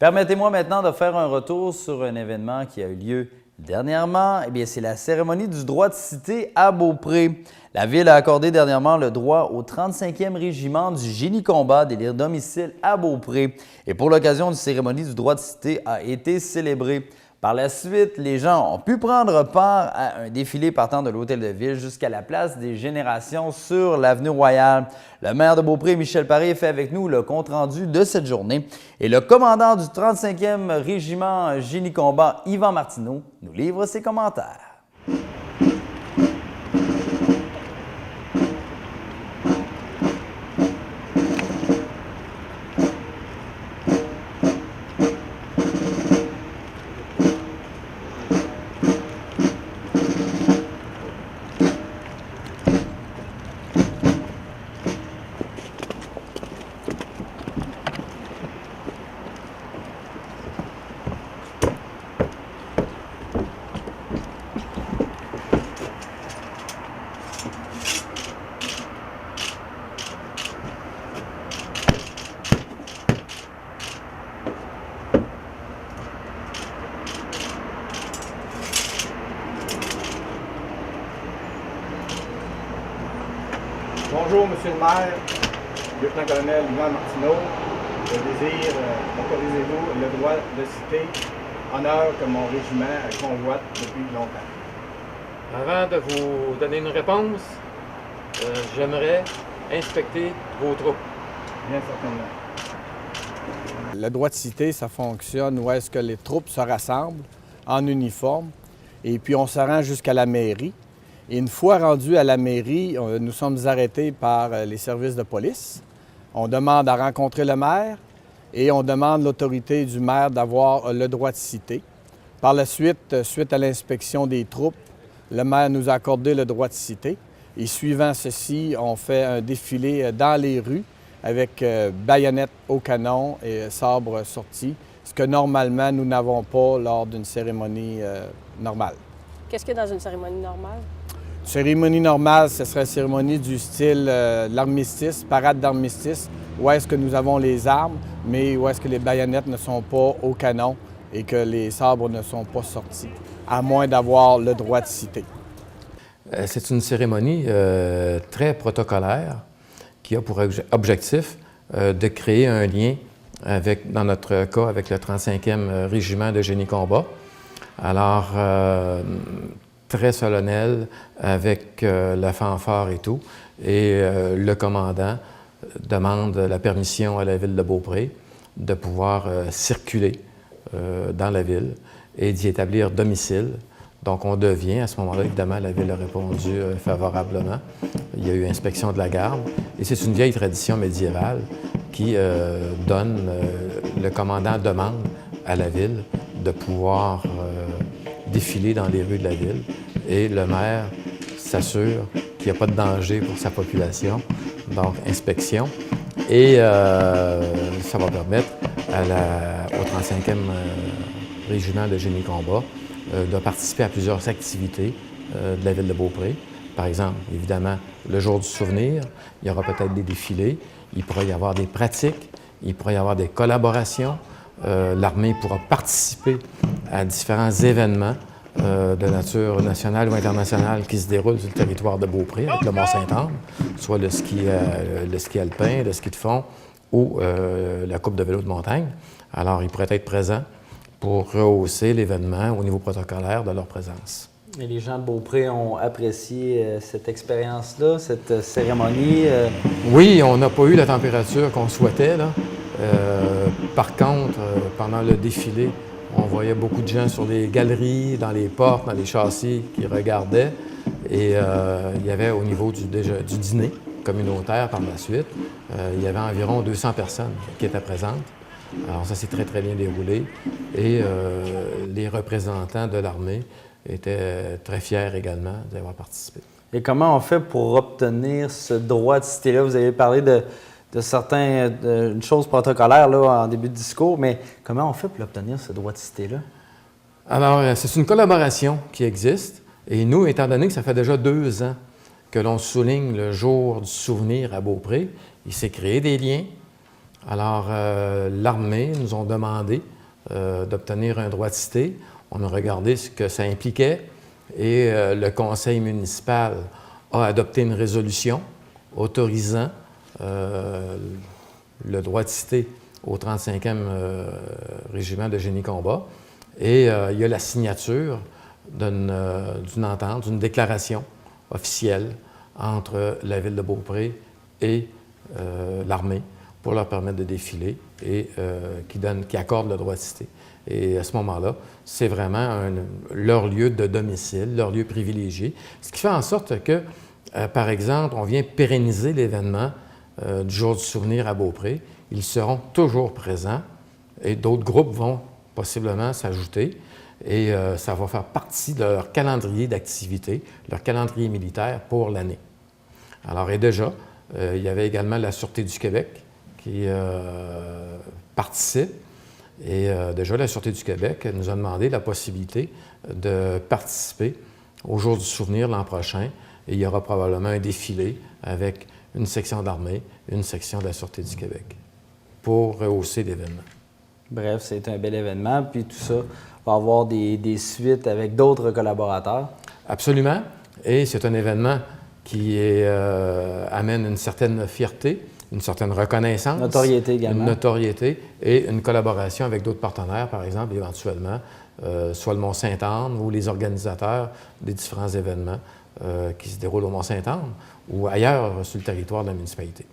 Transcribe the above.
Permettez-moi maintenant de faire un retour sur un événement qui a eu lieu dernièrement. Eh bien, c'est la cérémonie du droit de cité à Beaupré. La Ville a accordé dernièrement le droit au 35e régiment du génie combat d'élire domicile à Beaupré. Et pour l'occasion, une cérémonie du droit de cité a été célébrée. Par la suite, les gens ont pu prendre part à un défilé partant de l'Hôtel de Ville jusqu'à la place des Générations sur l'avenue Royale. Le maire de Beaupré, Michel Paré, fait avec nous le compte-rendu de cette journée. Et le commandant du 35e régiment Génie Combat, Yvan Martineau, nous livre ses commentaires. Bonjour, Monsieur le maire, lieutenant-colonel Yvan Martineau. Je désire, autorisez-vous, le droit de citer, honneur que mon régiment convoite depuis longtemps. Avant de vous donner une réponse, j'aimerais inspecter vos troupes. Bien certainement. Le droit de cité, ça fonctionne où est-ce que les troupes se rassemblent en uniforme et puis on se rend jusqu'à la mairie. Et une fois rendus à la mairie, nous sommes arrêtés par les services de police. On demande à rencontrer le maire et on demande l'autorité du maire d'avoir le droit de cité. Par la suite, suite à l'inspection des troupes, le maire nous a accordé le droit de cité. Et suivant ceci, on fait un défilé dans les rues avec baïonnettes au canon et sabre sorti, ce que normalement nous n'avons pas lors d'une cérémonie normale. Qu'est-ce qu'il y a dans une cérémonie normale? Cérémonie normale, ce serait une cérémonie du style l'armistice, parade d'armistice, où est-ce que nous avons les armes, mais où est-ce que les baïonnettes ne sont pas au canon et que les sabres ne sont pas sortis, à moins d'avoir le droit de citer. C'est une cérémonie très protocolaire qui a pour objectif de créer un lien avec, dans notre cas, avec le 35e régiment de génie combat. Alors, très solennel, avec la fanfare et tout. Et le commandant demande la permission à la Ville de Beaupré de pouvoir circuler dans la ville et d'y établir domicile. Donc, on devient, à ce moment-là, évidemment, la Ville a répondu favorablement. Il y a eu inspection de la garde. Et c'est une vieille tradition médiévale qui donne, le commandant demande à la Ville de pouvoir défiler dans les rues de la ville et le maire s'assure qu'il n'y a pas de danger pour sa population, donc inspection. Et ça va permettre au 35e régiment de génie combat de participer à plusieurs activités de la ville de Beaupré. Par exemple, évidemment, le jour du souvenir, il y aura peut-être des défilés, il pourrait y avoir des pratiques, il pourrait y avoir des collaborations. L'armée pourra participer à différents événements de nature nationale ou internationale qui se déroulent sur le territoire de Beaupré, avec le Mont-Saint-Anne, soit le ski alpin, le ski de fond ou la coupe de vélo de montagne. Alors, ils pourraient être présents pour rehausser l'événement au niveau protocolaire de leur présence. Et les gens de Beaupré ont apprécié cette expérience-là, cette cérémonie? Oui, on n'a pas eu la température qu'on souhaitait, là. Par contre, pendant le défilé, on voyait beaucoup de gens sur les galeries, dans les portes, dans les châssis qui regardaient. Et il y avait au niveau du dîner communautaire par la suite, il y avait environ 200 personnes qui étaient présentes. Alors ça s'est très, très bien déroulé. Et les représentants de l'armée étaient très fiers également d'avoir participé. Et comment on fait pour obtenir ce droit de cité-là? Vous avez parlé de certaines choses protocolaires là, en début de discours, mais comment on fait pour obtenir ce droit de cité-là? Alors, c'est une collaboration qui existe. Et nous, étant donné que ça fait déjà 2 ans que l'on souligne le jour du souvenir à Beaupré, il s'est créé des liens Alors, l'armée nous ont demandé d'obtenir un droit de cité. On a regardé ce que ça impliquait et le conseil municipal a adopté une résolution autorisant le droit de cité au 35e régiment de génie-combat. Et il y a la signature d'une entente, d'une déclaration officielle entre la ville de Beaupré et l'armée pour leur permettre de défiler et qui accorde le droit de cité. Et à ce moment-là, c'est vraiment leur lieu de domicile, leur lieu privilégié, ce qui fait en sorte que, par exemple, on vient pérenniser l'événement du Jour du souvenir à Beaupré. Ils seront toujours présents et d'autres groupes vont possiblement s'ajouter et ça va faire partie de leur calendrier d'activité, leur calendrier militaire pour l'année. Alors, et déjà, il y avait également la Sûreté du Québec qui participe. Et déjà, la Sûreté du Québec nous a demandé la possibilité de participer au Jour du souvenir l'an prochain. Et il y aura probablement un défilé avec une section d'armée, une section de la Sûreté du Québec pour rehausser l'événement. Bref, c'est un bel événement. Puis tout ça va avoir des suites avec d'autres collaborateurs. Absolument. Et c'est un événement qui amène une certaine fierté, une certaine reconnaissance. Notoriété également. Une notoriété et une collaboration avec d'autres partenaires, par exemple, éventuellement, soit le Mont-Sainte-Anne ou les organisateurs des différents événements qui se déroulent au Mont-Sainte-Anne ou ailleurs sur le territoire de la municipalité.